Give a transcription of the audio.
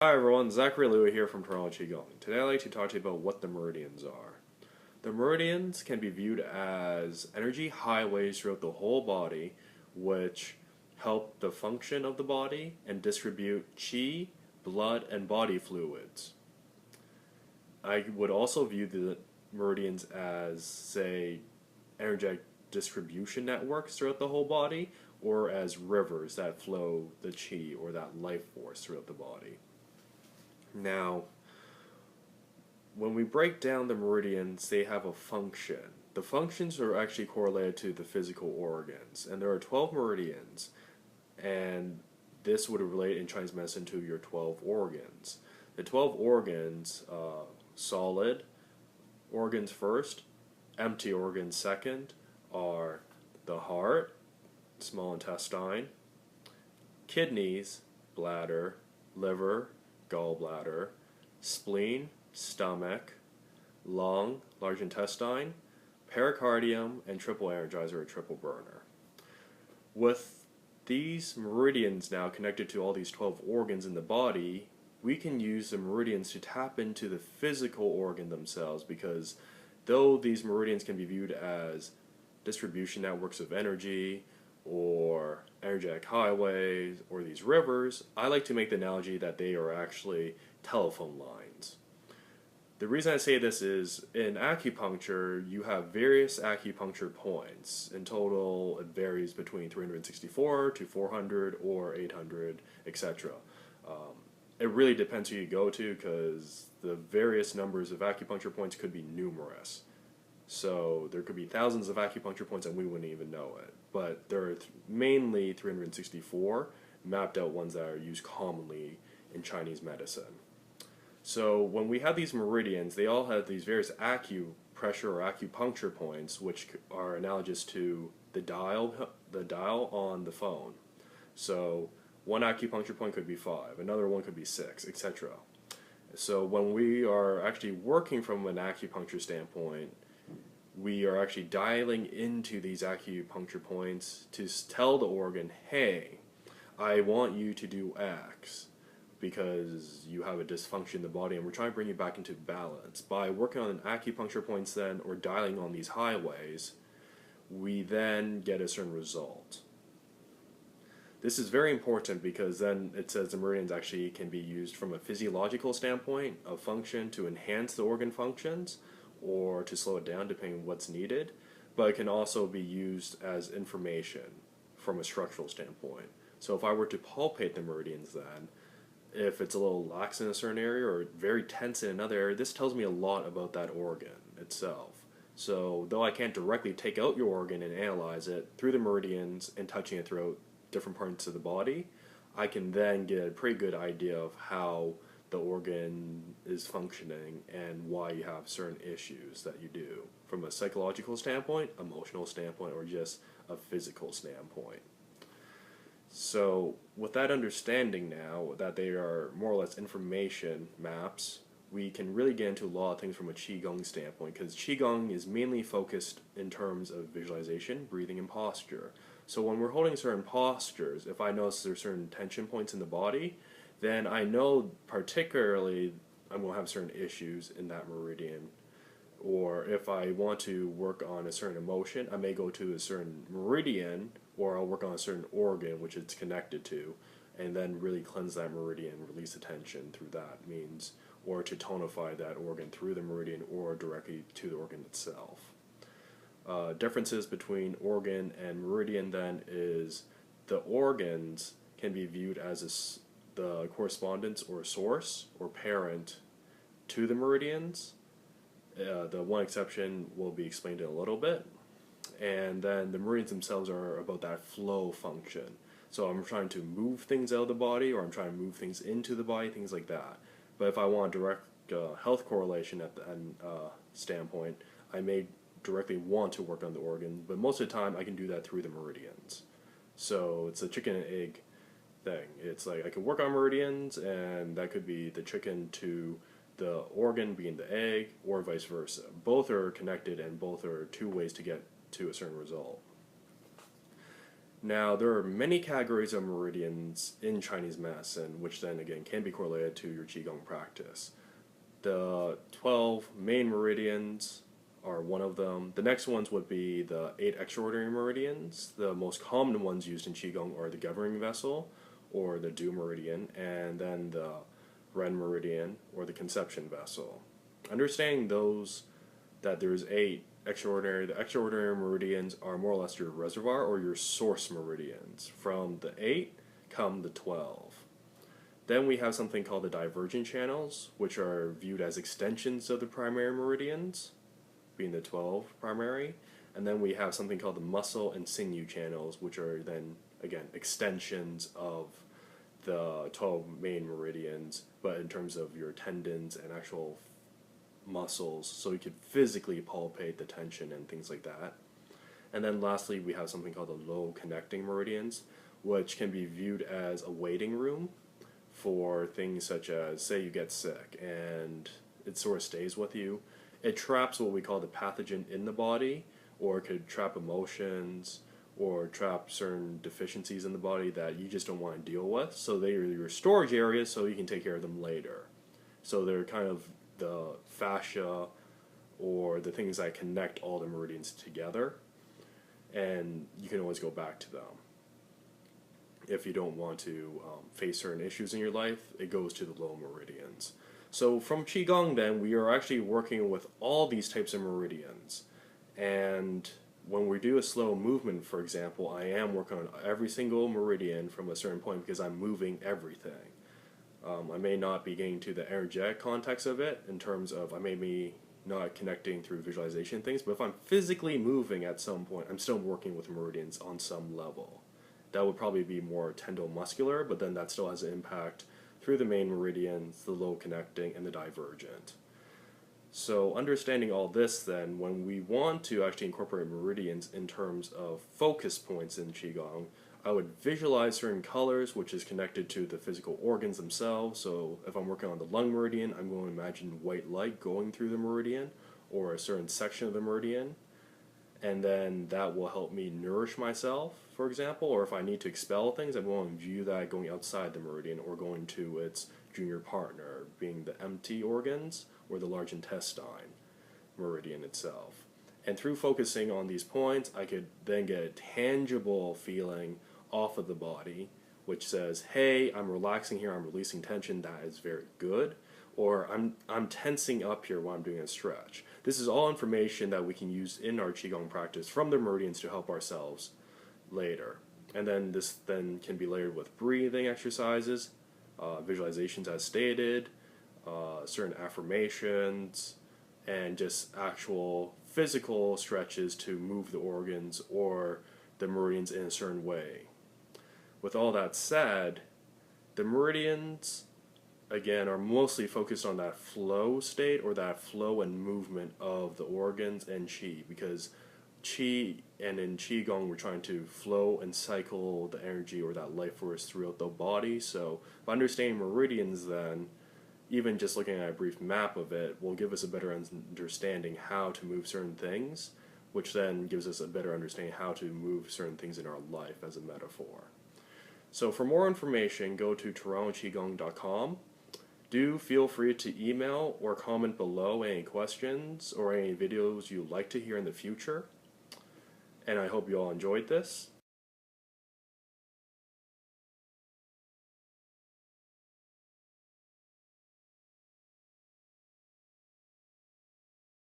Hi everyone, Zachary Lui here from Toronto Qigong. Today I'd like to talk to you about what the meridians are. The meridians can be viewed as energy highways throughout the whole body which help the function of the body and distribute qi, blood, and body fluids. I would also view the meridians as, say, energetic distribution networks throughout the whole body, or as rivers that flow the qi or that life force throughout the body. Now, when we break down the meridians, they have a function. The functions are actually correlated to the physical organs, and there are 12 meridians, and this would relate in Chinese medicine to your 12 organs. The 12 organs, solid organs first, empty organs second, are the heart, small intestine, kidneys, bladder, liver, gallbladder, spleen, stomach, lung, large intestine, pericardium, and triple energizer or triple burner. With these meridians now connected to all these 12 organs in the body, we can use the meridians to tap into the physical organ themselves, because though these meridians can be viewed as distribution networks of energy or energetic highways or these rivers, I like to make the analogy that they are actually telephone lines. The reason I say this is in acupuncture you have various acupuncture points. In total it varies between 364 to 400 or 800, etc. It really depends who you go to, because the various numbers of acupuncture points could be numerous. So there could be thousands of acupuncture points and we wouldn't even know it. But there are mainly 364 mapped out ones that are used commonly in Chinese medicine. So when we have these meridians, they all have these various acupressure or acupuncture points, which are analogous to the dial on the phone. So one acupuncture point could be 5, another one could be 6, etc. So when we are actually working from an acupuncture standpoint, we are actually dialing into these acupuncture points to tell the organ, hey, I want you to do X because you have a dysfunction in the body and we're trying to bring you back into balance. By working on acupuncture points then, or dialing on these highways, we then get a certain result. This is very important because then it says the meridians actually can be used from a physiological standpoint of function to enhance the organ functions, or to slow it down depending on what's needed, but it can also be used as information from a structural standpoint. So if I were to palpate the meridians then, if it's a little lax in a certain area or very tense in another area, this tells me a lot about that organ itself. So though I can't directly take out your organ and analyze it through the meridians and touching it throughout different parts of the body, I can then get a pretty good idea of how the organ is functioning and why you have certain issues that you do from a psychological standpoint, emotional standpoint, or just a physical standpoint. So with that understanding now that they are more or less information maps, we can really get into a lot of things from a Qigong standpoint, because Qigong is mainly focused in terms of visualization, breathing, and posture. So when we're holding certain postures, if I notice there's certain tension points in the body, then I know particularly I'm going to have certain issues in that meridian. Or if I want to work on a certain emotion, I may go to a certain meridian, or I'll work on a certain organ which it's connected to, and then really cleanse that meridian, release the tension through that means, or to tonify that organ through the meridian or directly to the organ itself. Differences between organ and meridian then is the organs can be viewed as the correspondence or source or parent to the meridians. The one exception will be explained in a little bit. And then the meridians themselves are about that flow function. So I'm trying to move things out of the body, or I'm trying to move things into the body, things like that. But if I want a direct health correlation at the end standpoint, I may directly want to work on the organ, but most of the time I can do that through the meridians. So it's a chicken and egg thing. It's like I can work on meridians, and that could be the chicken to the organ being the egg, or vice versa. Both are connected, and both are two ways to get to a certain result. Now, there are many categories of meridians in Chinese medicine, which then again can be correlated to your Qigong practice. The 12 main meridians are one of them. The next ones would be the 8 extraordinary meridians. The most common ones used in Qigong are the governing vessel, or the Du meridian, and then the Ren meridian, or the conception vessel. Understanding those, that there's 8 extraordinary, the extraordinary meridians are more or less your reservoir or your source meridians. From the 8 come the 12. Then we have something called the Divergent Channels, which are viewed as extensions of the primary meridians, being the 12 primary. And then we have something called the Muscle and Sinew Channels, which are then, again, extensions of the 12 main meridians, but in terms of your tendons and actual muscles, so you could physically palpate the tension and things like that. And then lastly, we have something called the low connecting meridians, which can be viewed as a waiting room for things such as, say you get sick and it sort of stays with you. It traps what we call the pathogen in the body, or it could trap emotions, or trap certain deficiencies in the body that you just don't want to deal with. So they are your storage areas so you can take care of them later. So they're kind of the fascia, or the things that connect all the meridians together, and you can always go back to them. If you don't want to face certain issues in your life, it goes to the low meridians. So from Qigong then, we are actually working with all these types of meridians. And when we do a slow movement, for example, I am working on every single meridian from a certain point because I'm moving everything. I may not be getting to the energetic context of it in terms of I may be not connecting through visualization things, but if I'm physically moving at some point, I'm still working with meridians on some level. That would probably be more tendomuscular, but then that still has an impact through the main meridians, the low connecting, and the divergent. So understanding all this then, when we want to actually incorporate meridians in terms of focus points in Qigong, I would visualize certain colors, which is connected to the physical organs themselves. So if I'm working on the lung meridian, I'm going to imagine white light going through the meridian, or a certain section of the meridian. And then that will help me nourish myself, for example, or if I need to expel things, I'm going to view that going outside the meridian or going to its junior partner, being the empty organs or the large intestine meridian itself. And through focusing on these points, I could then get a tangible feeling off of the body, which says, hey, I'm relaxing here, I'm releasing tension, that is very good. Or I'm tensing up here while I'm doing a stretch. This is all information that we can use in our Qigong practice from the meridians to help ourselves later. And then this then can be layered with breathing exercises, visualizations as stated, certain affirmations, and just actual physical stretches to move the organs or the meridians in a certain way. With all that said, the meridians, again, are mostly focused on that flow state or that flow and movement of the organs and Qi, because Qi, and in Qigong we're trying to flow and cycle the energy or that life force throughout the body. So by understanding meridians then, even just looking at a brief map of it will give us a better understanding how to move certain things, which then gives us a better understanding how to move certain things in our life as a metaphor. So for more information, go to TorontoQigong.com. Do feel free to email or comment below any questions or any videos you'd like to hear in the future. And I hope you all enjoyed this.